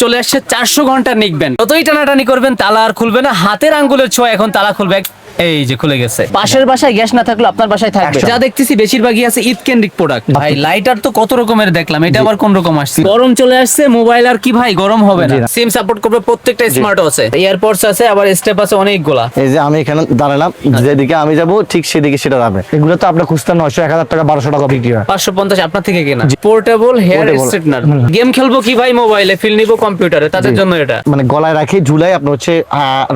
চলে আসছে 400 ঘন্টা নিকবেন, যতই টানাটানি করবেন তালা আর খুলবে না, হাতের আঙ্গুলের ছোঁয়া এখন তালা খুলবে। এই যে খুলে গেছে। পাশের বাসায় গ্যাস না থাকলে আপনার বাসায় থাকবে। যা দেখতেছি বেশিরভাগই আছে ঈদ কেন্দ্রিক প্রোডাক্ট। ভাই লাইটার তো কত রকমের দেখলাম, এটা আবার কোন রকম আসছে? গরম চলে আসছে, মোবাইল আর কি ভাই গরম হবে না। সিম সাপোর্ট করবে প্রত্যেকটা, স্মার্ট আছে, এয়ারপডস আছে, আবার স্টেপ আছে অনেকগুলা। এই যে আমি এখানে দাঁড়ালাম, যেদিকে আমি যাব ঠিক সেদিকে সেটা যাবে। এগুলো তো আপনার খুঁজতে 900 1000 টাকা 1200 টাকা বিক্রি হয়। 550 আপনার থেকে কেনা। Portable hair straightener. গেম খেলবো কি ভাই মোবাইলে, ফিল নিবো কম্পিউটারে, তাদের জন্য এটা। মানে গলায় রাখি ঝুলাই আপনার হচ্ছে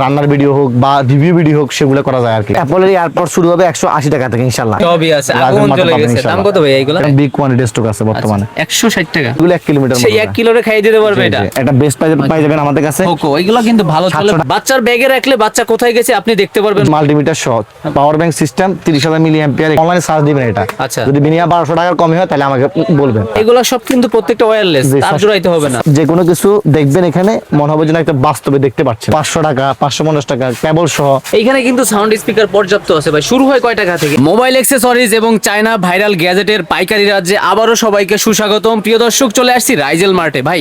রান্নার ভিডিও হোক বা রিভিউ ভিডিও হোক সেগুলো করা যায় আর কি। অ্যাপলের এয়ারপড শুরু হবে 180 টাকা থেকে ইনশাআল্লাহ। সবই আছে, আগুন জ্বলে গেছে। দাম কত ভাই এইগুলো? বিগ কোয়ান্টিটি স্টক আছে বর্তমানে 160 টাকা। এগুলো 1 কিলোমিটার সেই 1 কিলোরে খাইয়ে দিতে পারবে এটা। এটা বেস্ট প্রাইসে পাই যাবেন আমাদের কাছে। ওকো এগুলো কিন্তু ভালো চলে। বাচ্চার ব্যাগে রাখলে বাচ্চা কোথায় গেছে আপনি দেখতে পারবেন। মাল্টিমিটার সহ power bank system 30000 milli ampere. অনলাইনে চার্জ দিবেন এটা। আচ্ছা, যদি মিনিমাম 1200 টাকার কমই হয় তাহলে আমাকে বলবেন। এগুলো সব কিন্তু প্রত্যেকটা ওয়্যারলেস, তার জোড়াইতে হবে না। যে কোনো কিছু দেখবেন এখানে মনে হবে যেন একটা বাস্তবে দেখতে পাচ্ছেন। 500 টাকা 550 টাকা কেবল সহ। এইখানে কিন্তু সাউন্ড স্পিকার পর্যাপ্ত আছে ভাই। শুরু হয় কয় টাকা থেকে? মোবাইল অ্যাকসেসরিজ এবং চায়না ভাইরাল গ্যাজেটের পাইকারি রাজ্যে আবারও সবাইকে সুস্বাগতম। প্রিয় দর্শক, চলে আসছি রাইজেল মার্টে। ভাই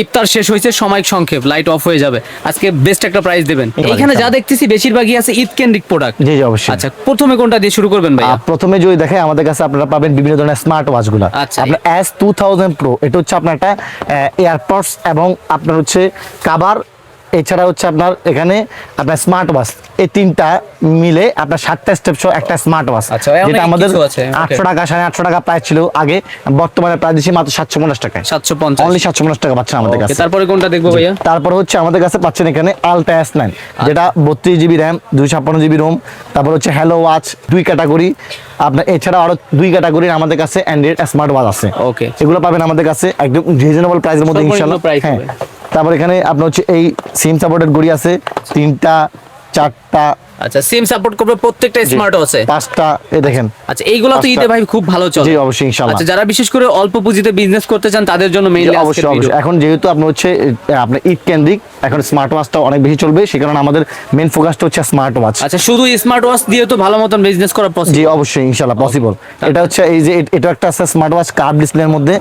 ইফতার শেষ হয়েছে, সময় সংক্ষেপ, লাইট অফ হয়ে যাবে। আজকে বেস্ট একটা প্রাইস দেবেন। এখানে যা দেখতেছি বেশিরভাগই আছে ঈদ কেন্দ্রিক প্রোডাক্ট। জি জি অবশ্যই। আচ্ছা, প্রথমে কোনটা দিয়ে শুরু করবেন ভাই? প্রথমে যদি দেখেন আমাদের কাছে আপনারা পাবেন বিভিন্ন ধরনের স্মার্ট ওয়াচ গুলা। আচ্ছা, আপনার S2000 Pro, এটা হচ্ছে আপনার একটা এয়ারপডস এবং আপনার হচ্ছে কাভার, এছাড়া হচ্ছে আপনার এখানে আপনার স্মার্ট ওয়াচ, এই তিনটা মিলে আপনার 7টা স্টেপ সহ একটা স্মার্ট ওয়াচ। যেটা আমাদের 800 টাকা 850 টাকা প্রাইস ছিল আগে, বর্তমানে প্রাইস দিচ্ছি মাত্র 750 টাকায়। 750 অনলি 750 টাকা পাচ্ছেন আমাদের কাছে। তারপরে কোনটা দেখবো ভাইয়া? তারপর হচ্ছে আমাদের কাছে পাচ্ছেন এখানে আলট্রা S9, যেটা 32 জিবি র্যাম 256 জিবি রোম। তারপর হচ্ছে হ্যালো ওয়াচ 2 ক্যাটাগরি। আপনার এছাড়া আরো 2 ক্যাটাগরির আমাদের কাছে অ্যান্ড্রয়েড স্মার্ট ওয়াচ আছে। ওকে, এগুলো পাবেন আমাদের কাছে একদম রিজনেবল প্রাইসের মধ্যে ইনশাআল্লাহ। হ্যাঁ, তারপর এখানে আপনার হচ্ছে এই সিম সাপোর্টেড ঘড়ি আছে 3টা 4টা। আচ্ছা, সিম সাপোর্ট করবে প্রত্যেকটা, স্মার্ট আছে 5টা। এই দেখেন। আচ্ছা, এইগুলো তো ঈদে ভাই খুব ভালো চলে। জি অবশ্যই ইনশাআল্লাহ। আচ্ছা, যারা বিশেষ করে অল্প পুঁজিতে বিজনেস করতে চান তাদের জন্য মেইনলি আজকের ভিডিও। এখন যেহেতু আপনার হচ্ছে আপনার ঈদ কেন্দ্রিক, এখন স্মার্ট ওয়াচটা অনেক বেশি চলবে, সেই কারণে আমাদের মেইন ফোকাসটা হচ্ছে স্মার্ট ওয়াচ। আচ্ছা, শুধু স্মার্ট ওয়াচ দিয়ে তো ভালো মতন বিজনেস করা পসিবল? জি অবশ্যই ইনশাআল্লাহ পসিবল। এটা হচ্ছে এই যে এটা একটা আছে স্মার্ট ওয়াচ কার্ভ ডিসপ্লের মধ্যে,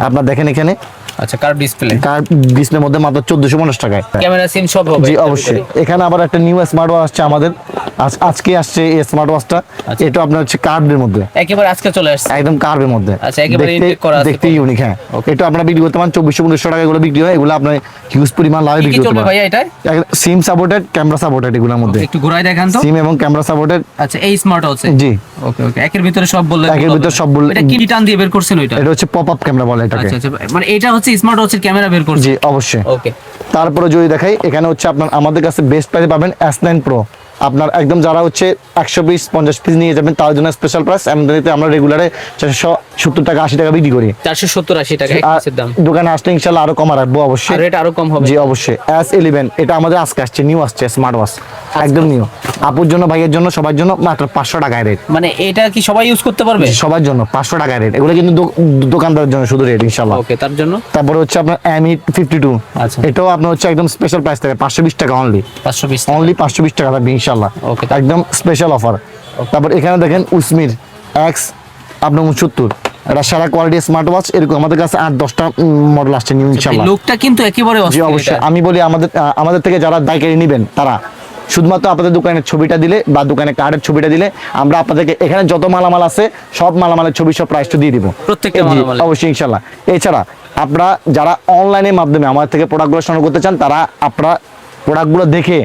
আপনারা দেখেন এখানে। আচ্ছা, কার্ভ ডিসপ্লের মধ্যে মাত্র 1450 টাকায়। ক্যামেরা সিম সব হবে? জি অবশ্যই। এখানে আবার একটা নিউ স্মার্ট ওয়াচ আসছে আমাদের, আজকে আসছে এই স্মার্ট ওয়াচটা। এটা আপনার হচ্ছে কার্ভের মধ্যে, একেবারে আজকে চলে আসছে, একদম কার্ভের মধ্যে। আচ্ছা, একেবারে ইনটেক করা আছে, দেখতে ইউনিক। হ্যাঁ, এটা আপনারা বিক্রি করতে পারেন 2400-2500 টাকা এগুলো বিক্রি হয়। এগুলো আপনার হিউজ পরিমাণ লাভে বিক্রি করতে পারেন। ভাই এটা সিম সাপোর্টেড, ক্যামেরা সাপোর্টেড এগুলোর মধ্যে। একটু ঘুরাই দেখান তো। সিম এবং ক্যামেরা সাপোর্টেড। আচ্ছা, এই স্মার্ট ওয়াচ। জি ওকে ওকে, একের ভিতরে সব বললেন। একের ভিতরে সব বললেন। এটা কি টান দিয়ে বের করছেন ওইটা? এটা হচ্ছে পপ আপ ক্যামেরা বলে এটাকে। আচ্ছা, মানে এটা হচ্ছে স্মার্ট ওয়াচের ক্যামেরা বের করছে? জি অবশ্যই। ওকে, তারপরে যদি দেখাই এখানে হচ্ছে আপনার আমাদের কাছে বেস্ট প্রাইসে পাবেন S9 Pro। আপনার একদম যারা হচ্ছে 120-50 পিস নিয়ে যাবেন তার জন্য স্পেশাল প্রাইস। এমনিতে আমরা রেগুলারে 470 টাকা 80 টাকা বিক্রি করি। 470-80 টাকা এর দাম। দোকানে আসলে ইনশাআল্লাহ আরো কম রাখবো অবশ্যই। আর এটা আরো কম হবে? জি অবশ্যই। S11 এটা আমাদের আজকে আসছে, নিউ আসছে স্মার্ট ওয়াচ, একদম নিউ। আপুর জন্য, ভাইয়ের জন্য, সবার জন্য মাত্র 500 টাকায় রেট। মানে এটা কি সবাই ইউজ করতে পারবে? সবার জন্য 500 টাকায় রেট। এগুলো কিন্তু দোকানদারের জন্য শুধু রেট ইনশাআল্লাহ। ওকে, তার জন্য। তারপরে হচ্ছে আপনার Mi 52। আচ্ছা, এটাও আপনার হচ্ছে একদম স্পেশাল প্রাইস থাকে 520 টাকা অনলি। 520 অনলি 520 টাকা থাকবে ইনশাআল্লাহ। ওকে, একদম স্পেশাল অফার। তারপর এখানে দেখেন উসমির X আপনার 69, এটা সারা কোয়ালিটি স্মার্ট ওয়াচ। এরকম আমাদের কাছে 8-10টা মডেল আসছে নিউ ইনশাআল্লাহ। লুকটা কিন্তু একেবারে জি অবশ্যই। আমি বলি আমাদের থেকে যারা দায়কারি নেবেন তারা শুধুমাত্র আপনাদের দোকানের ছবিটা দিলে বা দোকানের কার্ডের ছবিটা দিলে আমরা আপনাদেরকে এখানে যত মালামাল আছে সব মালামালের ছবি সব প্রাইসটা দিয়ে দিব প্রত্যেকটা মালামাল অবশ্যই ইনশাআল্লাহ। এছাড়া আপনারা যারা অনলাইনের মাধ্যমে আমাদের থেকে প্রোডাক্টগুলো সংগ্রহ করতে চান তারা আপনারা প্রোডাক্টগুলো দেখে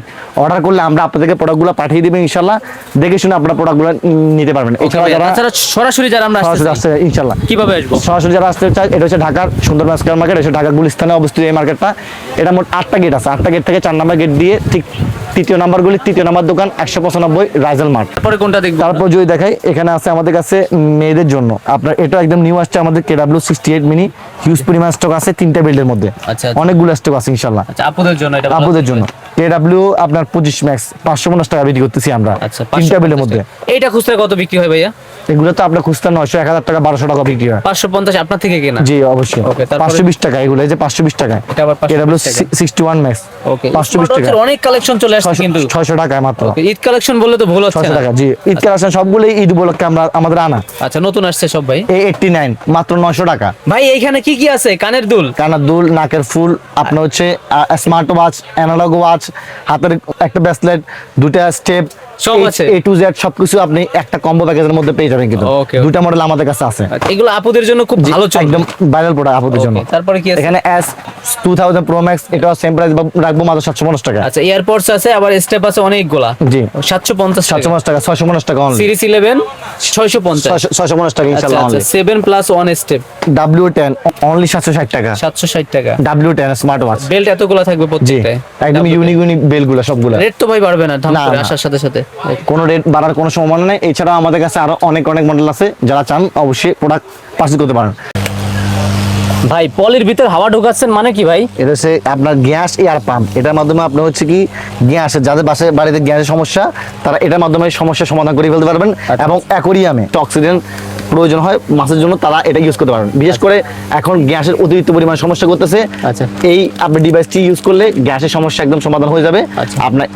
অর্ডার করলে আমরা আপনাদেরকে প্রোডাক্টগুলো পাঠিয়ে দেব ইনশাআল্লাহ। দেখে শুনে আপনারা প্রোডাক্টগুলো নিতে পারবেন। এছাড়া সরাসরি যারা আমরা আসতে ইনশাআল্লাহ কিভাবে আসবো? সরাসরি যারা আসতে চায়, এটা হচ্ছে ঢাকার সুন্দরবন স্কয়ার মার্কেট, এটা ঢাকা গুলিস্তানে অবস্থিত এই মার্কেটটা। এটা মোট 8টা গেট আছে, 8টা গেট থেকে 4 নম্বর গেট দিয়ে ঠিক 3য় নাম্বার গলি 3য় নাম্বার দোকান 195 রাইজেল মার্ট। তারপরে কোনটা দেখব? তারপর যদি দেখাই এখানে আছে আমাদের কাছে মেয়েদের জন্য আপনার এটা একদম নিউ আসছে আমাদের KW68 মিনি, হিউজ পরিমাণ স্টক আছে 3টা বিল্ডের মধ্যে। আচ্ছা, অনেকগুলো স্টক আছে ইনশাআল্লাহ। আচ্ছা, আপুদের জন্য এটা? আপুদের জন্য KW আপনার 25 ম্যাক্স 550 টাকা বিক্রি করতেছি আমরা 3টা বিলের মধ্যে। এইটা খুচরা কত বিক্রি হয় ভাইয়া? এগুলো তো আপনার খুচরা 900 1000 টাকা 1200 টাকা বিক্রি হয়। 550 আপনার থেকে কেনা? জি অবশ্যই। Okay, তারপরে? 520 টাকা এগুলো, এই যে 520 টাকা। এটা আবার 520 এটা হলো টাকা। 61 ম্যাক্স। ওকে, 520 টাকা। অনেক কালেকশন চলে আসছে কিন্তু। 600 টাকায় মাত্র। ওকে, ঈদ কালেকশন বললে তো ভুল হচ্ছে 600 না। টাকা জি। ঈদ কালেকশন সবগুলো ঈদ উপলক্ষে আমরা আমাদের আনা। আচ্ছা, নতুন আসছে সব ভাই। A89 মাত্র 900 টাকা। ভাই এইখানে কি কি আছে? কানের দুল, কানের দুল, নাকের ফুল, আপনার হচ্ছে স্মার্ট ওয়াচ, অ্যানালগ ওয়াচ, হাতের একটা ব্রেসলেট, দুটা স্টেপ, সব আছে। A to Z সবকিছু আপনি একটা কম্বো প্যাকেজের মধ্যে পেয়ে যাবেন কিন্তু। Okay, দুটা মডেল আমাদের কাছে আছে। আচ্ছা, এগুলো আপুদের জন্য খুব ভালো চলবে। একদম ভাইরাল প্রোডাক্ট আপনাদের জন্য। Okay, তারপরে কি আছে? এখানে S2000 Pro Max, এটা সেম প্রাইস রাখবো মাত্র 750 টাকা। আচ্ছা, এয়ারপডস আছে, আবার স্টেপ আছে অনেকগুলা। জি 750 টাকা। 750 টাকা, 650 টাকা অনলি। সিরিজ 11 650। 650 টাকা আচ্ছা ইনশাআল্লাহ আচ্ছা, only. 7 plus 1 step W10 only 760 টাকা। 760 টাকা। W10 smart watch. বেল্ট এতগুলা থাকবে জি প্রত্যেকটায়। একদম ইউনিক বেলগুলো সবগুলো। রেট তো ভাই বাড়বে না ধাম না, করে না। আসার সাথে সাথে? কোনো রেট বাড়ার কোনো সম্ভাবনা নেই। এছাড়াও আমাদের কাছে আরো অনেক মডেল আছে, যারা চান অবশ্যই প্রোডাক্ট পারচেজ করতে পারেন। ভাই পলির ভিতর হাওয়া ঢোকাচ্ছেন মানে কি ভাই? এটা হচ্ছে আপনার গ্যাস এয়ার পাম্প। এটার মাধ্যমে আপনি হচ্ছে কি গ্যাস, যাদের বাড়িতে গ্যাসের সমস্যা, তারা এটার মাধ্যমে সমস্যার সমাধান করে ফেলতে পারবেন। এবং অ্যাকোরিয়ামে অক্সিজেন প্রয়োজন হয় মাছের জন্য, তারা এটা ইউজ করতে পারবেন। বিশেষ করে এখন গ্যাসের অতিরিক্ত পরিমাণ সমস্যা করতেছে। আচ্ছা। এই আপনি ডিভাইসটি ইউজ করলে গ্যাসের সমস্যা একদম সমাধান হয়ে যাবে। আচ্ছা। আপনার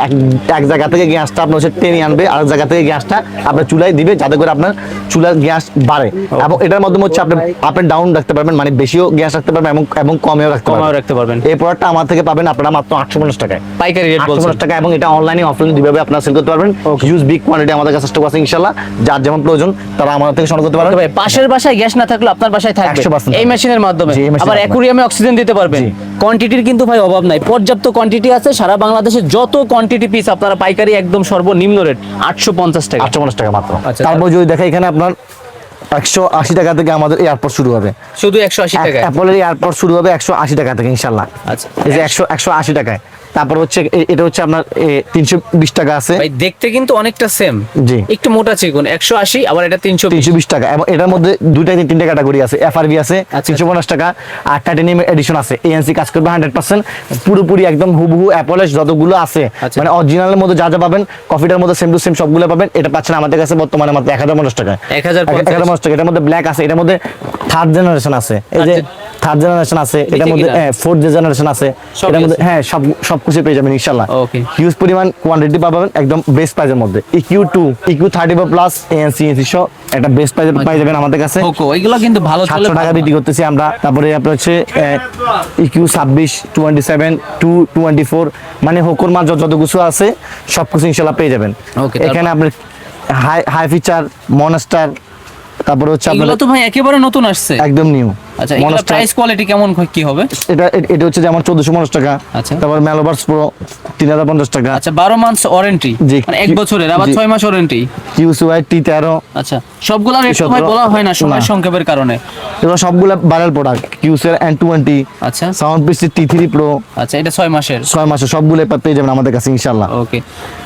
এক জায়গা থেকে গ্যাসটা আপনার হচ্ছে টেনে আনবে, আর জায়গা থেকে গ্যাসটা আপনার চুলায় দিবে, যাতে করে আপনার চুলার গ্যাস বাড়ে। এবং এটার মাধ্যমে হচ্ছে আপনি আপ এন্ড ডাউন রাখতে পারবেন, মানে বেশিও গ্যাস রাখতে পারবেন এবং কমেও রাখতে কমাও পারবেন। রাখতে পারবেন। এই প্রোডাক্টটা আমার থেকে পাবেন আপনারা মাত্র 850 টাকায়। পাইকারি রেট বলছেন? 850 টাকা, এবং এটা অনলাইনে অফলাইনে দুইভাবে আপনারা সেল করতে পারবেন। হিউজ বিগ কোয়ান্টিটি আমাদের কাছে স্টক আছে ইনশাআল্লাহ। যার যেমন প্রয়োজন তারা আমাদের থেকে সংগ্রহ করতে পারবেন। ভাই পাশের বাসায় গ্যাস না থাকলে আপনার বাসায় থাকবে 100% এই মেশিনের মাধ্যমে। জি, এই মেশিনের আবার মাধ্যমে। অ্যাকুরিয়ামে অক্সিজেন দিতে পারবেন। জি। কোয়ান্টিটির কিন্তু ভাই অভাব নাই, পর্যাপ্ত কোয়ান্টিটি আছে। সারা বাংলাদেশে যত কোয়ান্টিটি পিস আপনারা পাইকারি একদম সর্বনিম্ন রেট 850 টাকা। 850 টাকা মাত্র। আচ্ছা, তারপর যদি দেখে এখানে আপনার 180 টাকা থেকে আমাদের এয়ারপোর্ট শুরু হবে। শুধু 180 টাকা? অ্যাপলের এয়ারপোর্ট শুরু হবে 180 টাকা থেকে ইনশাআল্লাহ। আচ্ছা, এই যে 180 টাকায়। তারপর হচ্ছে এটা হচ্ছে আপনার 320 টাকা আছে। ভাই দেখতে কিন্তু অনেকটা সেম। জি। একটু মোটা চিকন 180, আবার এটা 320। 320 টাকা, এবং এটার মধ্যে তিনটা ক্যাটাগরি আছে। এফআরবি আছে আচ্ছা। 350 টাকা, আর টাইটানিয়াম এডিশন আছে। এএনসি কাজ করবে 100%, পুরোপুরি একদম হুবহু অ্যাপলের যতগুলো আছে, আচ্ছা। মানে অরিজিনালের মধ্যে যা পাবেন, কফিটার মধ্যে সেম টু সেম সবগুলো পাবেন। এটা পাচ্ছেন আমাদের কাছে বর্তমানে মাত্র 1050 টাকা। 1050 টাকা। এটার মধ্যে ব্ল্যাক আছে, এটার মধ্যে থার্ড জেনারেশন আছে, এই যে থার্ড জেনারেশন আছে, এটার মধ্যে ফোর্থ জেনারেশন আছে, সবই এটার মধ্যে আছে। হ্যাঁ সবকিছু পেয়ে যাবেন ইনশাআল্লাহ। Okay. হিউজ পরিমাণ কোয়ান্টিটি পাবেন একদম বেস্ট প্রাইসের মধ্যে। EQ2 EQ34 প্লাস ANC সহ একটা বেস্ট প্রাইসে পাই যাবেন আমাদের কাছে। ওকো এগুলো কিন্তু ভালো চলে। 700 টাকা বিক্রি করতেছি আমরা। তারপরে আপনার হচ্ছে EQ26 27 224, মানে হোকোর মাল যত কিছু আছে সবকিছু ইনশাআল্লাহ পেয়ে যাবেন। Okay, এখানে আপনার হাই ফিচার মনস্টার, তারপরে হচ্ছে এগুলো আপনার তো ভাই একেবারে নতুন আসছে। একদম নিউ। আচ্ছা, এগুলো প্রাইস কোয়ালিটি কেমন কি হবে? এটা হচ্ছে যেমন 1450 টাকা। আচ্ছা। তারপর মেলোভার্স প্রো 3050 টাকা। আচ্ছা, 12 মাস ওয়ারেন্টি, জি। মানে 1 বছরের, আবার জি। 6 মাস ওয়ারেন্টি। QCY T13। আচ্ছা, সবগুলা রেট ভাই বলা হয় না সময় সংক্ষেপের কারণে। এগুলো সবগুলো ভাইরাল প্রোডাক্ট। QCY N20, আচ্ছা সাউন্ড পিসি T3 Pro আচ্ছা, এটা 6 মাসের। 6 মাসে সবগুলো পেয়ে যাবেন আমাদের কাছে ইনশাআল্লাহ। ওকে,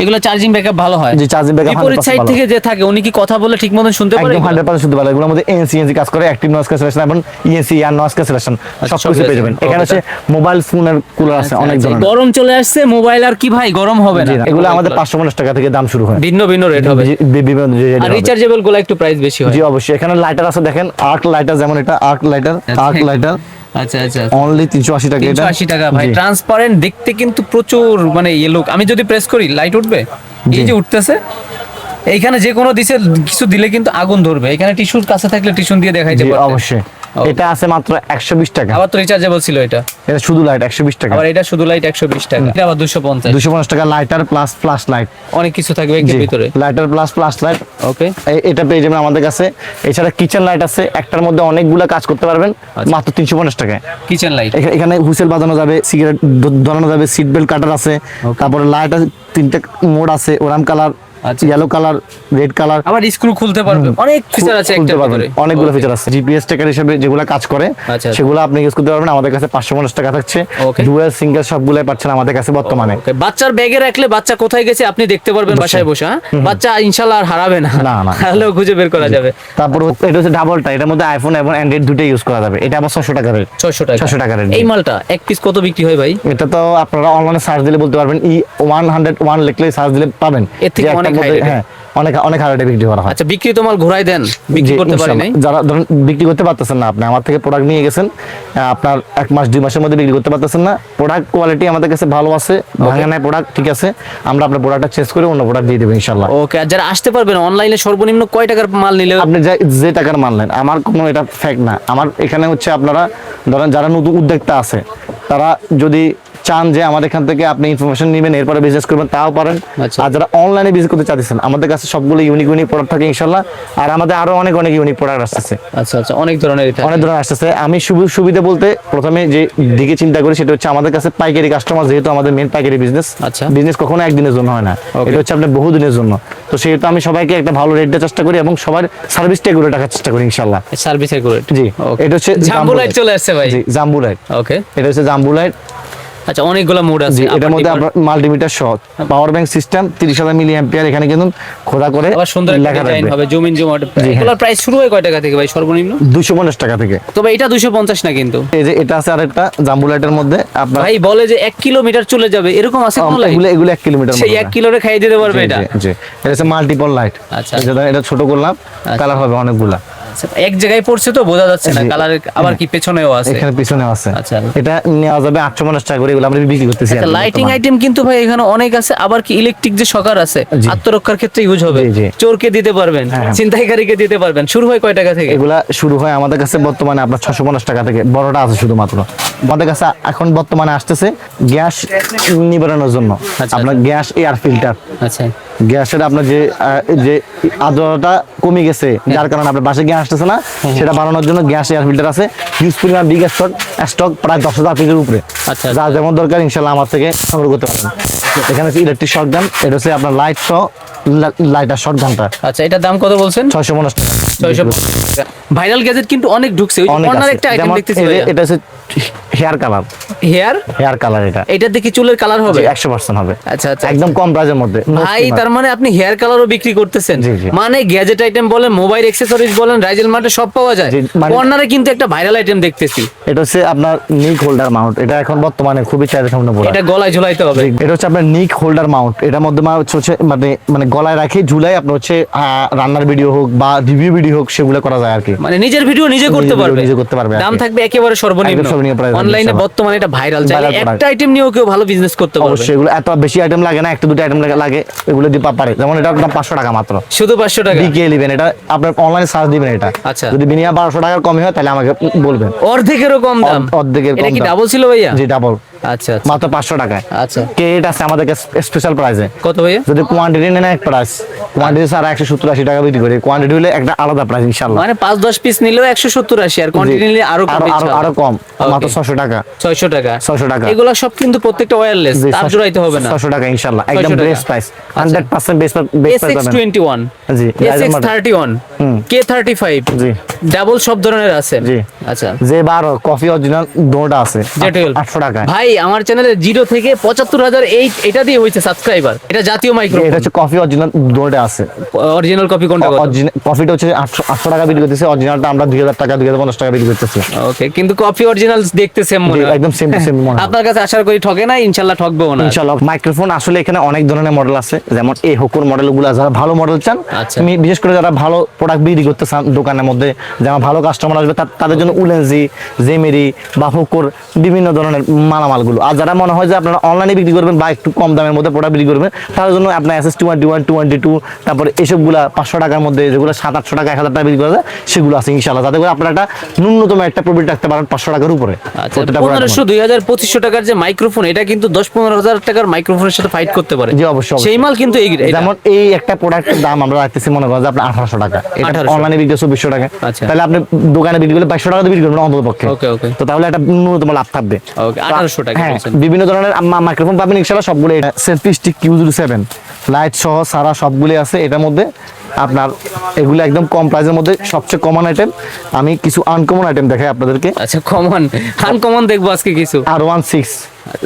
এগুলো চার্জিং ব্যাকআপ ভালো হয়? জি, চার্জিং ব্যাকআপ বিপরীত সাইড থেকে যে থাকে উনি কি কথা বলে ঠিক মতন শুনতে পারে? একদম 100% শুনতে পারে। এগুলোর মধ্যে ANC কাজ করে, অ্যাক্টিভ নয়েজ ক্যান্সেলেশন এবং ENC ইয়ার নয়েজ ক্যান্সেলেশন সবকিছু পেয়ে যাবেন। এখানে হচ্ছে মোবাইল ফোনের কুলার আছে অনেক ধরনের। গরম চলে আসছে, মোবাইল আর কি ভাই গরম হবে না? এগুলো আমাদের 550 টাকা থেকে দাম শুরু হয়। ভিন্ন ভিন্ন রেট হবে। বিভিন্ন rate আর হবে। রিচার্জেবল গুলো একটু প্রাইস বেশি হয়। জি অবশ্যই। এখানে লাইটার আছে দেখেন, আর্ক লাইটার, যেমন এটা আর্ক লাইটার। আচ্ছা আচ্ছা, অনলি 380 টাকা। এটা 380 টাকা ভাই। জি। ট্রান্সপারেন্ট, দেখতে কিন্তু প্রচুর, মানে ইয়েলো। আমি যদি প্রেস করি লাইট উঠবে, এই যে উঠতেছে। এইখানে যে কোনো কিছু দিলে কিন্তু আগুন ধরবে। এখানে টিস্যুর কাছে থাকলে টিস্যু দিয়ে দেখাইতে জি, পারবে। অবশ্যই। এটা আছে মাত্র 120 টাকা। আবার তো রিচার্জেবল ছিল এটা। এটা শুধু লাইট 120 টাকা। আবার এটা শুধু লাইট 120 টাকা। এটা আবার 250। 250 টাকা লাইটার প্লাস ফ্ল্যাশ লাইট। অনেক কিছু থাকবে এর ভিতরে। Lighter plus flash light. Okay, এটা পেয়ে যাবেন আমাদের কাছে। এছাড়া কিচেন লাইট আছে, একটার মধ্যে অনেকগুলো কাজ করতে পারবেন মাত্র 350 টাকায়। Kitchen light. এখানে হুইসেল বাজানো যাবে, সিগারেট ধরানো যাবে, সিট বেল্ট কাটার আছে। তারপরে লাইট আছে, 3টা মোড আছে, ওরাম কালার, আচ্ছা। Yellow colour, red colour. আবার স্ক্রু খুলতে পারবে, অনেক ফিচার আছে খুলতে একটার পারবেন, ভিতরে। অনেকগুলো ফিচার আছে। জিপিএস ট্র্যাকার হিসেবে যেগুলো কাজ করে আচ্ছা। সেগুলো আপনি ইউজ করতে পারবেন। আমাদের কাছে 550 টাকা থাকছে। Okay. ডুয়াল সিঙ্গেল সবগুলোই পাচ্ছেন আমাদের কাছে বর্তমানে। ওকে, বাচ্চার ব্যাগে রাখলে বাচ্চা কোথায় গেছে আপনি দেখতে পারবেন বাসায় বসে। হ্যাঁ, বাচ্চা ইনশাআল্লাহ আর হারাবে না। না, না। হারালেও খুঁজে বের করা যাবে। তারপর এটা হচ্ছে ডাবলটা, এটার মধ্যে আইফোন এবং অ্যান্ড্রয়েড দুটোই ইউজ করা যাবে। এটা আবার 600 টাকা রেট। 600 টাকা। 600 টাকা রেট। এই মালটা এক পিস কত বিক্রি হয় ভাই? এটা তো আপনারা অনলাইনে সার্চ দিলে বলতে পারবেন। 101 লিখলে সার্চ দিলে পাবেন। এর থেকে যে একটার অনেক মধ্যে- high rate। হ্যাঁ, অনেক অনেক হারে বিক্রি করা হয়। আচ্ছা, বিক্রি তো মাল ঘোরাই দেন, বিক্রি জি, করতে পারি নাই। ইনশাআল্লাহ। যারা ধরুন বিক্রি করতে পারতেছেন না, আপনি আমার থেকে প্রোডাক্ট নিয়ে গেছেন, আপনার 1 মাস 2 মাসের মধ্যে বিক্রি করতে পারতেছেন না, প্রোডাক্ট কোয়ালিটি আমাদের কাছে ভালো আছে, ভাঙা নাই প্রোডাক্ট, ঠিক আছে, আমরা আপনার প্রোডাক্টটা চেঞ্জ করে অন্য প্রোডাক্ট দিয়ে দেবো ইনশাআল্লাহ। ওকে, আর যারা আসতে পারবেন অনলাইনে সর্বনিম্ন কয় টাকার মাল নিলে? আপনি যে টাকার মানলেন, আমার কোনো এটা ফ্যাক্ট না, আমার এখানে হচ্ছে আপনারা ধরেন যারা নতুন উদ্যোক্তা আছে তারা যদি চান যে আমাদের এখান থেকে আপনি ইনফরমেশন নেবেন এরপরে বিজনেস করবেন তাও পারেন। আচ্ছা। আর যারা অনলাইনে বিজনেস করতে চাচ্ছেন আমাদের কাছে সবগুলো ইউনিক প্রোডাক্ট থাকে ইনশাআল্লাহ। আর আমাদের আরো অনেক ইউনিক প্রোডাক্ট আসতেছে, আচ্ছা আচ্ছা, অনেক ধরনের এটা। অনেক ধরনের আসতেছে। আমি সুবিধা বলতে প্রথমে যে দিকে চিন্তা করি সেটা হচ্ছে আমাদের কাছে পাইকারি কাস্টমার, যেহেতু আমাদের মেন পাইকারি বিজনেস, আচ্ছা। বিজনেস কখনো একদিনের জন্য হয় না, এটা হচ্ছে আপনার বহুদিনের জন্য। তো সেহেতু আমি সবাইকে একটা ভালো রেট দেওয়ার চেষ্টা করি এবং সবার সার্ভিসটা এগুলো টাকার চেষ্টা করি ইনশাআল্লাহ। Service accurate. জি, এটা হচ্ছে জাম্বো লাইট চলে আসছে ভাই। জি, জাম্বো লাইট। ওকে, এটা হচ্ছে জাম্বো লাইট। আচ্ছা, অনেকগুলো মোড আছে। জি, এটার মধ্যে আপনার মাল্টিমিটার সহ power bank system 30,000 milli ampere, এখানে কিন্তু খোদা করে আবার সুন্দর একটা লেখা ডিজাইন থাকবে। হবে, জুম ইন জুম আউট। জি, এগুলোর প্রাইস শুরু হয় কয় টাকা থেকে ভাই সর্বনিম্ন? 250 টাকা থেকে। তবে এটা 250 না কিন্তু। এই যে এটা আছে আরেকটা জাম্বো লাইটের মধ্যে আপনার, ভাই বলে যে 1 কিলোমিটার চলে যাবে, এরকম আছে কোন লাইট? এগুলো 1 কিলোমিটার সেই 1 কিলোরে খাইয়ে দিতে পারবে এটা? জি, এটা হচ্ছে মাল্টিপল লাইট। আচ্ছা। এটা ছোট করলাম, কালার হবে অনেকগুলা। আচ্ছা, এক জায়গায় পড়ছে তো বোঝা যাচ্ছে না জি। কালার, আবার কি পেছনেও আছে? এখানে পিছনে আছে। আচ্ছা। এটা নেওয়া যাবে 850 টাকা করে, এগুলো আমরা বিক্রি করতেছি। আচ্ছা, লাইটিং আইটেম কিন্তু ভাই এখানে অনেক আছে। আবার কি ইলেকট্রিক যে শকার আছে, জি। আত্মরক্ষার ক্ষেত্রে ইউজ হবে, জি, জি। চোরকে দিতে পারবেন, হ্যাঁ। ছিনতাইকারীকে দিতে পারবেন। শুরু হয় কয় টাকা থেকে? এগুলা শুরু হয় আমাদের কাছে বর্তমানে আপনার 650 টাকা থেকে, বড়টা আছে শুধুমাত্র। আমাদের কাছে এখন বর্তমানে আসতেছে গ্যাস নিবারণের জন্য আচ্ছা। আপনার গ্যাস এয়ার ফিল্টার। আচ্ছা, গ্যাসের আপনার যে আর্দ্রতা কমে গেছে, যার কারণে আপনার বাসে গ্যাস আসতেছে না, সেটা বাড়ানোর জন্য গ্যাস এয়ার ফিল্টার আছে। হিউজ পরিমাণ বিগ স্টক প্রায় 10,000 পিসের উপরে। আচ্ছা। যার যেমন দরকার ইনশাল্লাহ আমার থেকে সংগ্রহ করতে পারবেন। এখানে হচ্ছে ইলেকট্রিক শর্ট গান, এটা হচ্ছে আপনার লাইট সহ লাইটার শর্ট গানটা আচ্ছা, এটার দাম কত বলছেন? 650 টাকা। 650 টাকা। ভাইরাল গ্যাজেট কিন্তু অনেক ঢুকছে। ওই অনেক কর্নার আছে। একটা আইটেম যেমন দেখতেছি এটা হচ্ছে হেয়ার কালার, হেয়ার কালার এটা এটা দেখি চুলের কালার হবে। 100% হবে। আচ্ছা আচ্ছা, একদম কম প্রাইসের মধ্যে। ভাই তার মানে আপনি হেয়ার কালারও বিক্রি করতেছেন? জি, জি। মানে গ্যাজেট আইটেম বলেন, মোবাইল অ্যাকসেসরিজ বলেন, রাইজেল মার্টে সব পাওয়া যায়। জি, মানে- কর্নারে কিন্তু একটা ভাইরাল আইটেম দেখতেছি। এটা হচ্ছে আপনার নিক হোল্ডার মাউন্ট, এটা এখন বর্তমানে খুবই চাহিদা সম্পন্ন প্রোডাক্ট। এটা গলায় ঝুলাইতে হবে। এটা হচ্ছে আপনার নিক হোল্ডার মাউন্ট, এটার মধ্যে হচ্ছে মানে গলায় রাখে ঝুলাই আপনার হচ্ছে রান্নার ভিডিও হোক বা রিভিউ ভিডিও হোক সেগুলো করা যায় আর কি। মানে নিজের ভিডিও নিজে করতে নিজের পারবে। ভিডিও নিজে করতে পারবে আর দাম কি। থাকবে একেবারে সর্বনিম্ন। একদম সর্বনিম্ন price থাকবে, অনলাইনে ইনশাআল্লাহ। বর্তমানে এটা ভাইরাল। চাইলে Viral product। একটা আইটেম নিয়েও কেউ ভালো বিজনেস করতে পারবে। অবশ্যই এগুলো এত বেশি আইটেম লাগে না, একটা দুটো আইটেম লাগে, এগুলো দিয়ে পারে। যেমন এটা দাম 500 টাকা মাত্র, শুধু 500 টাকা। ডিকে নেবেন, এটা আপনার অনলাইনে সার্চ দিবেন। এটা আচ্ছা। যদি বিনিয়া 1200 টাকার কমই হয় তাহলে আমাকে বলবেন। অর্ধেকেরও কম দাম। অর্ধেকের এটা কম কি দাম। ডাবল ছিল ভাইয়া? জি, ডাবল, আচ্ছা আচ্ছা মাত্র 500 টাকায়। আচ্ছা। কেট আছে আমাদের কাছে স্পেশাল প্রাইসে। কত ভাইয়া? যদি কোয়ান্টিটি নেন এক প্রাইস, কোয়ান্টিটি ছাড়া 170-80 টাকা বিক্রি করি, কোয়ান্টিটি হলে একটা আলাদা প্রাইস ইনশাআল্লাহ। মানে 5-10 পিস নিলেও 170-80, আর কোয়ান্টিটি নিলে আরো কম। আরো কম, মাত্র 600 টাকা। 600 টাকা। 600 টাকা। এগুলো সব কিন্তু প্রত্যেকটা ওয়্যারলেস, জি, তার জোড়াইতে হবে না। 600 টাকা ইনশাআল্লাহ, 600 একদম টাকা। বেস্ট প্রাইস, আচ্ছা। 100% বেস্ট প্রাইস পাবেন। SX21, জি, SX31, K35, জি। ডাবল সব ধরনের আছে। জি। আচ্ছা। যে 12 কফি অরিজিনাল দোটা আছে জেটুয়েল 800 টাকা। ভাই আমার চ্যানেলে 0 থেকে 75,000 এটা দিয়ে হয়েছে সাবস্ক্রাইবার। এটা জাতীয় এটা মাইক্রোফোন। হচ্ছে কফি অরিজিনাল দোটা আছে। অরিজিনাল কপি কোনটা কত? কফিটা হচ্ছে 800 টাকা বিক্রি করতেছে, অরিজিনালটা আমরা 2000 টাকা 2050 টাকা বিক্রি করতেছি। ওকে, কিন্তু কপি অরিজিনাল দেখতে সেম মনে হয়। একদম সেম মনে হয়। আপনার কাছে আশা করি ঠকে না, ইনশাআল্লাহ ঠকবেও না। ইনশাআল্লাহ। মাইক্রোফোন আসলে এখানে অনেক ধরনের মডেল আছে, যেমন এই হুকুর মডেলগুলো, যারা ভালো মডেল চান, আচ্ছা। আমি বিশেষ করে যারা ভালো প্রোডাক্ট বিক্রি করতে চান দোকানের মধ্যে, যেমন ভালো কাস্টমার আসবে তাদের জন্য উলেনজি, জেমেরি বা হুকুর বিভিন্ন ধরনের মালামালগুলো। আর যারা মনে হয় যে আপনারা অনলাইনে বিক্রি করবেন বা একটু কম দামের মধ্যে প্রোডাক্ট বিক্রি করবেন, তাদের জন্য আপনার SS21, 22, তারপরে এসবগুলা 500 টাকার মধ্যে, যেগুলো 700-800 টাকা 1000 টাকা বিক্রি করা যায়, সেগুলো আছে ইনশাআল্লাহ, যাতে করে আপনারা একটা ন্যূনতম একটা প্রফিট রাখতে পারেন 500 টাকার উপরে। আচ্ছা, প্রত্যেকটা product 1500, 2000, 2500 টাকার যে মাইক্রোফোন, এটা কিন্তু 10-15 হাজার টাকার মাইক্রোফোনের সাথে ফাইট করতে পারে। জি, অবশ্যই। সেই মাল কিন্তু এটা। যেমন এই একটা প্রোডাক্টের দাম আমরা রাখতেছি মনে করেন যে আপনার 1800 টাকা, এটা 1800 অনলাইনে বিক্রি 2400 টাকা। আচ্ছা। তাহলে আপনি দোকানে বিক্রি করলে 2200 টাকা দিয়ে বিক্রি করবেন অন্তত পক্ষে। ওকে ওকে তো তাহলে একটা ন্যূনতম লাভ থাকবে। ওকে, 1800 টাকা হ্যাঁ, বলছেন। বিভিন্ন ধরনের মাইক্রোফোন পাবেন ইনশাআল্লাহ, সবগুলো সেলফি স্টিক Q07 লাইট সহ সারা সবগুলো আছে এটার মধ্যে। আপনার এগুলো একদম কম প্রাইসের মধ্যে সবচেয়ে কমন আইটেম। আমি কিছু আনকমন আইটেম দেখাই আপনাদেরকে। আচ্ছা, আনকমন দেখবো আজকে কিছু। R16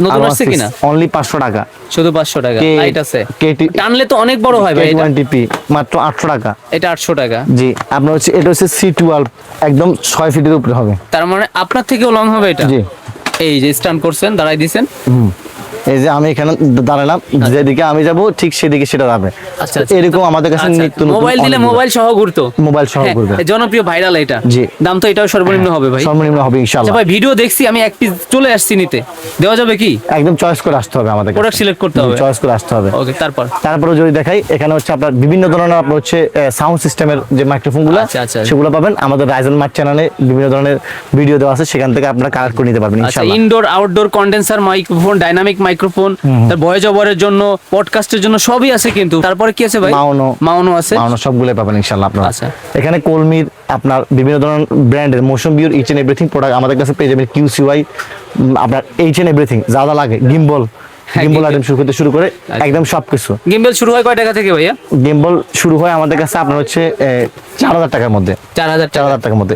নতুন আসছে কিনা? অনলি 500 টাকা, শুধু 500 টাকা। লাইট আছে, KT টানলে তো অনেক বড় হয় ভাই। এটা K20p মাত্র 800 টাকা। এটা 800 টাকা। জি, আপনার হচ্ছে এটা হচ্ছে C12, একদম 6 ফিটের উপরে হবে। তার মানে আপনার থেকেও লং হবে এটা। জি। এই যে স্ট্যান্ড করছেন, দাঁড়াই দিছেন, এই যে আমি এখানে দাঁড়ালাম, যেদিকে আমি যাব ঠিক সেদিকে সেটা যাবে। আচ্ছা, তো এরকম আমাদের কাছে নিত্য নতুন মোবাইল দিলে অনেকগুলো- মোবাইল সহ ঘুরতো, মোবাইল সহ হ্যাঁ, ঘুরবে। জনপ্রিয় ভাইরাল এটা। জি। দাম তো এটাও সর্বনিম্ন হবে ভাই। সর্বনিম্ন হবে আচ্ছা ইনশাআল্লাহ। ভাই, ভিডিও দেখছি আমি, এক পিস চলে আসছি নিতে, দেওয়া যাবে কি? একদম চয়েস করে আসতে হবে আমাদের প্রোডাক্ট সিলেক্ট করতে হবে, চয়েস করে আসতে হবে। ওকে। তারপর তারপরে যদি দেখাই, এখানে হচ্ছে আপনার বিভিন্ন ধরনের আপনার হচ্ছে সাউন্ড সিস্টেমের যে মাইক্রোফোনগুলো আচ্ছা, আচ্ছা। সেগুলো পাবেন আমাদের রাইজেন মার্ট চ্যানেলে, বিভিন্ন ধরনের ভিডিও দেওয়া আছে, সেখান থেকে আপনারা কালেক্ট করে নিতে পারবেন আচ্ছা, ইনশাআল্লাহ। Indoor outdoor condenser microphone, dynamic microphone, তার ভয়েস ওভারের জন্য, পডকাস্টের জন্য সবই আছে কিন্তু। তারপরে কি আছে ভাই? মাউনো আছে, মাউনো সবগুলো পাবেন ইনশাআল্লাহ আপনারা। আচ্ছা। এখানে কলমির আপনার বিভিন্ন ধরনের ব্র্যান্ডের মোশন বিউর ইচ এন্ড এভরিথিং প্রোডাক্ট আমাদের কাছে পেয়ে যাবেন। কিউসিওয়াই আপনার এইচ এন্ড এভরিথিং যা যা লাগে, গিম্বল gimbal। আইটেম শুরু করে একদম সবকিছু। গিম্বেল শুরু হয় কয় টাকা থেকে ভাইয়া? গিম্বল শুরু হয় আমাদের কাছে আপনার হচ্ছে 4000 টাকার মধ্যে। 4000 টাকা। 4000 টাকার মধ্যে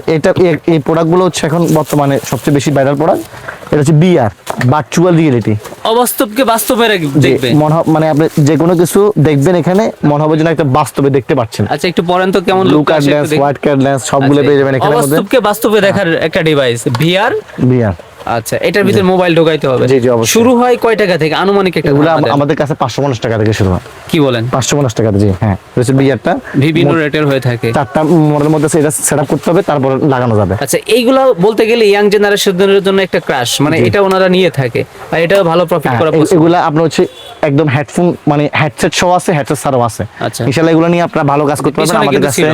এই প্রোডাক্টগুলো হচ্ছে এখন বর্তমানে সবচেয়ে বেশি ভাইরাল প্রোডাক্ট। এটা হচ্ছে বিআর, ভার্চুয়াল রিয়েলিটি। অবাস্তবকে বাস্তবে দেখবে, মানে আপনি যে কোনো কিছু দেখবেন এখানে মনে হবে যেন একটা বাস্তবে দেখতে পাচ্ছেন। আচ্ছা, একটু পরেন তো কেমন ব্লু লুক কার্ড আসে লেন্স, একটু দেখি। হোয়াইট কার্ড লেন্স সবগুলো পেয়ে যাবেন এখানে মধ্যে। অবাস্তবকে বাস্তবে দেখার একটা ডিভাইস ভিআর। বিআর আচ্ছা, এটার ভিতরে মোবাইল ঢোকাইতে হবে। জি, জি, অবশ্যই। শুরু হয় কয় টাকা থেকে আনুমানিক একটা এগুলো ধারণা দেন। আমাদের কাছে 550 টাকা থেকে শুরু হয়। কি বলেন? 550 টাকা, জি হ্যাঁ। হচ্ছে বিআরটা বিভিন্ন রেটের হয়ে থাকে। 4টা মডেলের মধ্যে সেটা সেটআপ করতে হবে, তারপর লাগানো যাবে। আচ্ছা, এইগুলো বলতে গেলে ইয়াং জেনারেশনের জন্য একটা ক্রাশ, মানে এটা ওনারা নিয়ে থাকে আর এটা ভালো প্রফিট করা possible। এগুলা আপনার হচ্ছে একদম হেডফোন মানে হেডসেট সহ আছে, হেডসেট ছাড়াও আছে। আচ্ছা। ইনশাআল্লাহ এগুলো নিয়ে আপনারা ভালো কাজ করতে পারবেন। পিছনে আমাদের কিন্তু কাছে ছিল।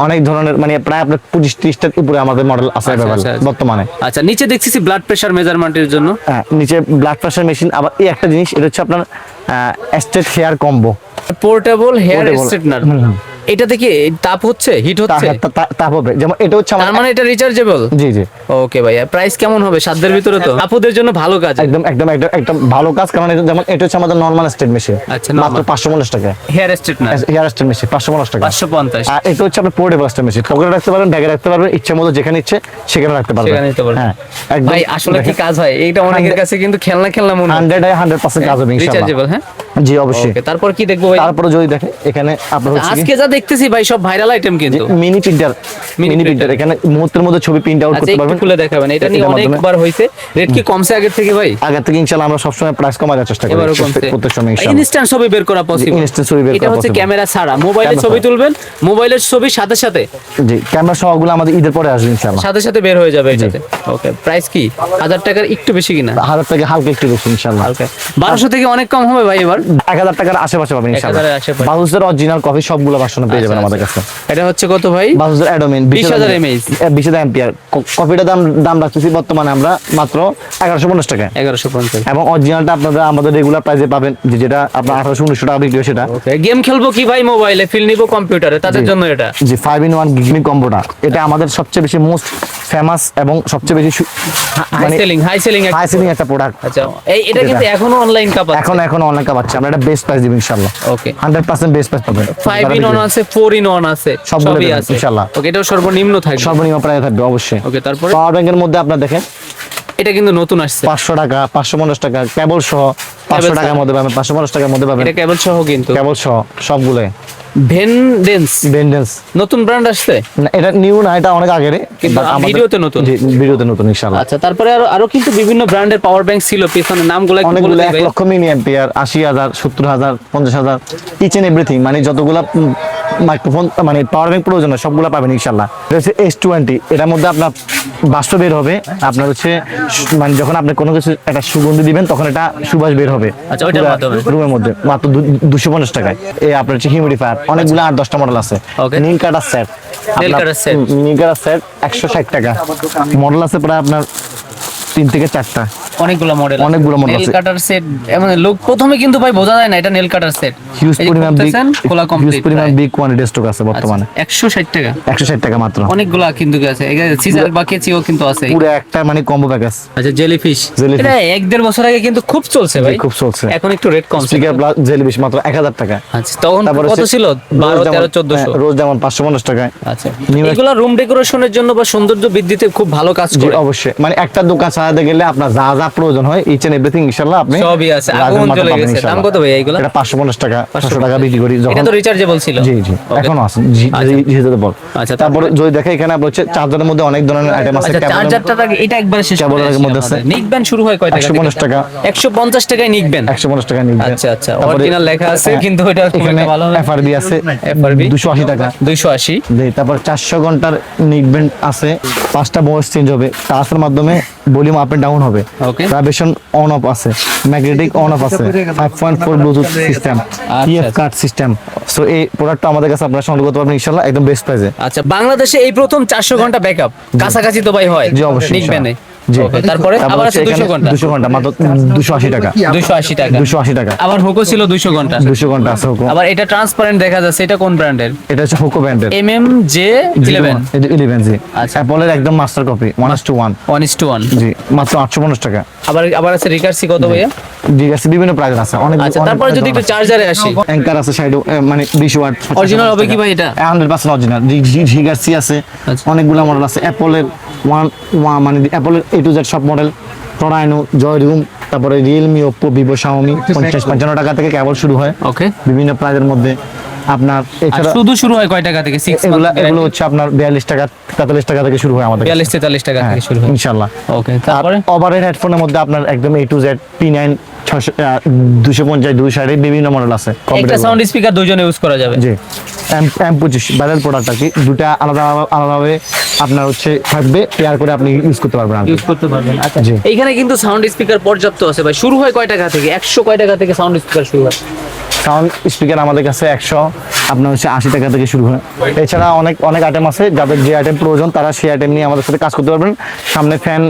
অনেক ধরনের মানে প্রায় আপনার 25-30টার উপরে আমাদের মডেল আছে আচ্ছা, available আচ্ছা, আচ্ছা। বর্তমানে। আচ্ছা, নিচে দেখতেছি ব্লাড প্রেশার মেজারমেন্টের জন্য। হ্যাঁ, নিচে ব্লাড প্রেশার মেশিন। আবার এই একটা জিনিস, এটা হচ্ছে আপনার straight hair combo, portable hair Portable। Straightener. এটা থেকে তাপ হচ্ছে, হিট হচ্ছে, তাপ হবে। যেমন এটা হচ্ছে তার আমার, মানে এটা রিচার্জেবল। জি জি ওকে ভাইয়া, প্রাইস কেমন হবে? সাধ্যের ভিতরে তো? আপুদের জন্য ভালো কাজ। একদম একদম একদম একদম ভালো কাজ। কারণ যেমন এটা হচ্ছে আমাদের নর্মাল স্টেট মেশিন, আচ্ছা, মাত্র normal। 550 টাকা। Hair straightener hair state machine 550 টাকা। 550। আর এটা হচ্ছে আপনার পোর্টেবল স্টেট মেশিন, পকেটে রাখতে পারবেন, ব্যাগে রাখতে পারবেন, ইচ্ছা মতো যেখানে ইচ্ছে সেখানে রাখতে পারবেন। সেখানে নিতে পারবেন। হ্যাঁ, একদম ভাই আসলে কি কাজ হয়? এইটা অনেকের কাছে কিন্তু খেলনা খেলনা মনে হয়। 100% কাজ হবে ইনশাআল্লাহ। রিচার্জেবল, হ্যাঁ। জি অবশ্যই। ওকে, তারপর কি দেখবো ভাই? তারপরে যদি দেখেন এখানে আপনার হচ্ছে আজকে যা দেখতেছি ভাই সব ভাইরাল আইটেম কিন্তু। Mini printer, Mini mini printer printer। এখানে মুহূর্তের মধ্যে ছবি প্রিন্ট আউট আচ্ছা, করতে একটু পারবেন। খুলে দেখাবেন। এটা নিয়ে এটার মাধ্যমে। অনেকবার হইছে। রেট কি কমছে আগের থেকে ভাই? আগে থেকে ইনশাআল্লাহ আমরা সবসময় প্রাইস কমার চেষ্টা করি এবারও কমছে। প্রত্যেক সময় ইনশাআল্লাহ। ইনস্ট্যান্ট ছবি বের করা পসিবল। Instant ছবি বের এটা করা হচ্ছে possible। ক্যামেরা ছাড়া মোবাইলে Camera ছবি ছাড়া। তুলবেন, মোবাইলের ছবি সাথে সাথে জি, ক্যামেরা সহগুলো আমাদের ঈদের পরে আসবে ইনশাআল্লাহ। সাথে সাথে বের হয়ে যাবে এটাতে। ওকে, প্রাইস কি 1000 টাকার একটু বেশি কিনা? 1000 টাকা হালকা একটু বেশি ইনশাআল্লাহ। হালকা 1200 থেকে অনেক কম হবে ভাই এবার। 1000 টাকার আশেপাশে পাবেন ইনশাআল্লাহ। 1000 এর আশেপাশে। বাহুসের অরিজিনাল কফি সবগুলো ভার্সন পেয়ে যাবেন আচ্ছা, আমাদের কাছে। এটা হচ্ছে কত ভাই? বাহুসের অ্যাডোমিন 20,000 mAh। 20,000 অ্যাম্পিয়ার। কফিটার দাম রাখতেছি বর্তমানে আমরা মাত্র 1150 টাকা। 1150। এবং অরিজিনালটা আপনারা আমাদের রেগুলার প্রাইসে পাবেন, যেটা আপনার 1800-1900 টাকা বিক্রি হয় সেটা। ওকে, গেম খেলবো কি ভাই মোবাইলে, ফিল নিবো কম্পিউটারে, তাদের জি। জন্য এটা। জি, 5-in-1 গেমিং কম্বোটা এটা আমাদের সবচেয়ে বেশি মোস্ট ফেমাস এবং সবচেয়ে বেশি হাই সেলিং হাই সেলিং একটা প্রোডাক্ট। আচ্ছা, এটা কিন্তু এখনো অনলাইন কাপ আছে। এখন অনলাইন কাপ আছে, আমরা এটা বেস্ট প্রাইস দিব ইনশাআল্লাহ। ওকে, 100% বেস্ট প্রাইস পাবেন। 5-in-1 আছে, 4-in-1 আছে, সবগুলো সবই দেবেন আছে ইনশাআল্লাহ। ওকে, এটাও সর্বনিম্ন থাকবে। সর্বনিম্ন প্রাইস থাকবে অবশ্যই। ওকে, তারপরে পাওয়ার ব্যাংকের মধ্যে আপনার দেখেন এটা কিন্তু নতুন আসছে। 500 টাকা, 550 টাকা কেবল সহ, 500 Cable টাকার সহ। মধ্যে পাবেন, 550 টাকার মধ্যে পাবেন এটা কেবল সহ কিন্তু। কেবল সহ সবগুলো। ভেনডেন্স বেন্ডেন্স নতুন ব্র্যান্ড আসছে না, এটা নিউ না, এটা অনেক আগের, কিন্তু ভিডিওতে নতুন। জি, ভিডিওতে নতুন ইনশাআল্লাহ। আচ্ছা, তারপরে আরো কিন্তু বিভিন্ন ব্র্যান্ডের পাওয়ার ব্যাংক ছিল, পিছনে নামগুলো একটু বলে অনেকগুলো দিই 1 ভাই। Lakh milli ampere, 80,000, 70,000, 50,000 each and everything, মানে যতগুলা মাইক্রোফোন মানে পাওয়ার ব্যাংক প্রয়োজন হয় সবগুলা পাবেন ইনশাআল্লাহ। এটা হচ্ছে S20, এটার মধ্যে আপনার বাষ্প বের হবে। আপনার হচ্ছে মানে যখন আপনি কোনো কিছু একটা সুগন্ধি দিবেন তখন এটা সুবাস বের হবে। আচ্ছা, ওইটার মাধ্যমে? রুমের মধ্যে মাত্র 250 টাকায়। এই আপনার হচ্ছে হিউমিডিফায়ার, অনেকগুলো 8-10টা মডেল আছে। Okay. নীল কাটার সেট, নীল কাটার set। নীল কাটার সেট 160 টাকা। মডেল আছে প্রায় আপনার 3 থেকে 4টা। অনেকগুলো মডেল, অনেকগুলো model নেল আছে। কাটার সেট। মানে লোক প্রথমে কিন্তু ভাই বোঝা যায় না এটা নেল কাটার সেট। হিউজ পরিমাণ খোলা কমপ্লিট বিগ কোয়ান্টিটি স্টক আছে বর্তমানে। 160 টাকা। 160 টাকা মাত্র। অনেকগুলা কিন্তু আছে, এখানে সিজার বা কেচিও কিন্তু আছে। পুরো একটা মানে কম্বো প্যাকেজ। আচ্ছা, জেলিফিশ Jellyfish। এটা 1-1.5 বছর আগে কিন্তু খুব চলছে ভাই, খুব চলছে। এখন একটু রেট কম। স্পিকার প্লাস জেলিফিশ মাত্র 1000 টাকা। আচ্ছা, তখন তারপরে কত ছিল? 12, 13, 1400। রোজ যেমন 550 টাকায়। আচ্ছা, New- এগুলো রুম ডেকোরেশনের জন্য বা সৌন্দর্য বৃদ্ধিতে খুব ভালো কাজ জি করে। অবশ্যই, মানে একটা দোকান সাজাতে গেলে আপনার যা যা যা প্রয়োজন হয় ইচ এন্ড এভরিথিং ইনশাআল্লাহ আপনি সবই আছে। রাজন আগুন মার্টে জ্বলে পাবেন গেছে। দাম ইনশাআল্লাহ। কত ভাই এইগুলা? এটা 550 টাকা 600 টাকা বিক্রি করি এটা যখন তো রিচার্জেবল ছিল। জি জি Okay. এখনো আছে আচ্ছা। যেহেতু বল আচ্ছা, তারপরে যদি দেখে এখানে আপনার হচ্ছে চার্জারের মধ্যে অনেক ধরনের আইটেম আছে আচ্ছা, চার্জারটা এটা একবার শেষ করে কেবলের আসি মধ্যে আছে। আমাদের। নিক ব্যান্ড শুরু হয় কয় টাকা থেকে? 150 টাকা 150 টাকায় নিক ব্যান্ড। 150 টাকা নিবেন আচ্ছা আচ্ছা, অরিজিনাল লেখা আছে কিন্তু ওইটা খুব এখানে একটা ভালো না। এফআরবি আছে FRB 280 টাকা 280। জি, তারপর 400 ঘন্টার নিকবেন্ড আছে, 5টা ভয়েস চেঞ্জ হবে, টাচের মাধ্যমে ভলিউম আপ এন্ড ডাউন হবে, Okay. ভাইব্রেশন অন অফ আছে, ম্যাগনেটিক অন অফ আছে, 5.4 Bluetooth system, PF card system. So এই প্রোডাক্টটা আমাদের কাছে আপনারা সংগ্রহ করতে পারবেন ইনশাআল্লাহ একদম বেস্ট প্রাইসে। আচ্ছা, বাংলাদেশে এই প্রথম 400 ঘন্টা ব্যাকআপ কাছাকাছি তো ভাই হয় জি অবশ্যই নিক ব্যান্ডে। জি Okay, তারপরে আবার আছে 200 ঘন্টা 200 ঘন্টা মাত্র 280 টাকা 280 টাকা। 280 টাকা আবার হোকো ছিল 200 ঘন্টা। 200 ঘন্টা আছে হুকো। আবার এটা ট্রান্সপারেন্ট দেখা যাচ্ছে, এটা কোন ব্র্যান্ডের? এটা হচ্ছে হুকো ব্র্যান্ডের MMJ11 11 জি আচ্ছা। অ্যাপলের একদম মাস্টার কপি 1:1 1:1। জি মাত্র 850 টাকা। আবার আছে রিকার্সি কত ভাইয়া? ডিগাসি বিভিন্ন প্রাইস আছে অনেক। আচ্ছা, তারপরে যদি একটু চার্জারে আসি, অ্যাঙ্কার আছে সাইডে মানে 20 ওয়াট অরিজিনাল হবে কি ভাই এটা? 100% অরিজিনাল। ডিগাসি আছে আচ্ছা। অনেকগুলো মডেল আছে অ্যাপলের মানে অ্যাপলের A to Z সব মডেল, টরাইনো, জয়রুম, তারপরে রিয়েলমি, ওপ্পো, ভিভো, শাওমি 50-55 টাকা থেকে কেবল শুরু হয় ওকে। বিভিন্ন প্রাইজের মধ্যে আপনার। আর এছাড়া শুধু শুরু হয় কয় টাকা থেকে? 6 এগুলো হচ্ছে আপনার 42 টাকা 43 টাকা থেকে শুরু হয় আমাদের 42-43 টাকা থেকে শুরু হয়। ইনশাআল্লাহ। ওকে, আর তারপরে ওভারহেড হেডফোনের মধ্যে আপনার একদম A to Z P9 250 260 বিভিন্ন মডেল আছে। একটা Computer সাউন্ড স্পিকার দুইজন ইউজ করা যাবে। জি M25 ব্যারেল প্রোডাক্ট আর কি, দুটা আলাদাভাবে আপনার হচ্ছে থাকবে, পেয়ার করে আপনি ইউজ করতে পারবেন আর কি। ইউজ করতে পারবেন। আচ্ছা, জি। এইখানে কিন্তু সাউন্ড স্পিকার পর্যাপ্ত আছে ভাই। শুরু হয় কয় টাকা থেকে? 100 কয় টাকা থেকে সাউন্ড স্পিকার শুরু হয়? সাউন্ড স্পিকার আমাদের কাছে 100 আপনার হচ্ছে 80 টাকা থেকে শুরু হয়। এছাড়া অনেক অনেক আইটেম আছে, যাদের যে আইটেম প্রয়োজন তারা সেই আইটেম নিয়ে আমাদের সাথে কাজ করতে পারবেন। সামনে ফ্যান,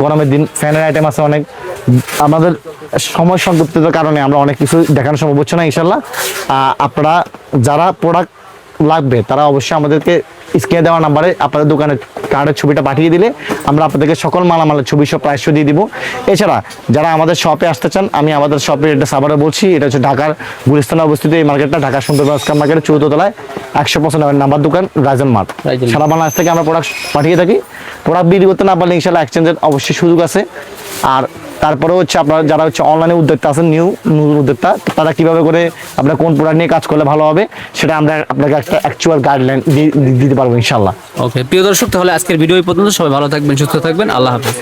গরমের দিন ফ্যানের আইটেম আছে অনেক। আমাদের সময় সংক্ষিপ্ততার কারণে আমরা অনেক কিছু দেখানো সম্ভব হচ্ছে না ইনশাল্লাহ। আপনারা যারা প্রোডাক্ট লাগবে তারা অবশ্যই আমাদেরকে স্ক্রিনে দেওয়া নাম্বারে আপনাদের দোকানের কার্ডের ছবিটা পাঠিয়ে দিলে আমরা আপনাদেরকে সকল মালামালের ছবি সব প্রাইস দিয়ে দিব। এছাড়া যারা আমাদের শপে আসতে চান, আমি আমাদের শপের এটা সাভারে বলছি, এটা হচ্ছে ঢাকার গুলিস্তানে অবস্থিত এই মার্কেটটা, ঢাকা সুন্দরবন স্কয়ার মার্কেটের 14 তলায় 100% নাম্বার দোকান রাজন মার্ট। রাইজন সারা বাংলাদেশ থেকে আমরা প্রোডাক্ট পাঠিয়ে থাকি। প্রোডাক্ট বিক্রি করতে না পারলে ইনশাল্লাহ এক্সচেঞ্জের অবশ্যই সুযোগ আছে। আর তারপরে হচ্ছে আপনারা যারা হচ্ছে অনলাইনে উদ্যোক্তা আছেন, নিউ উদ্যোক্তা, তারা কিভাবে করে আপনারা কোন প্রোডাক্ট নিয়ে কাজ করলে ভালো হবে সেটা আমরা আপনাকে একটা অ্যাকচুয়াল গাইডলাইন দিতে পারবো ইনশাল্লাহ। ওকে, প্রিয় দর্শক, তাহলে আজকের ভিডিও এই পর্যন্ত। সবাই ভালো থাকবেন, সুস্থ থাকবেন, আল্লাহ হাফেজ।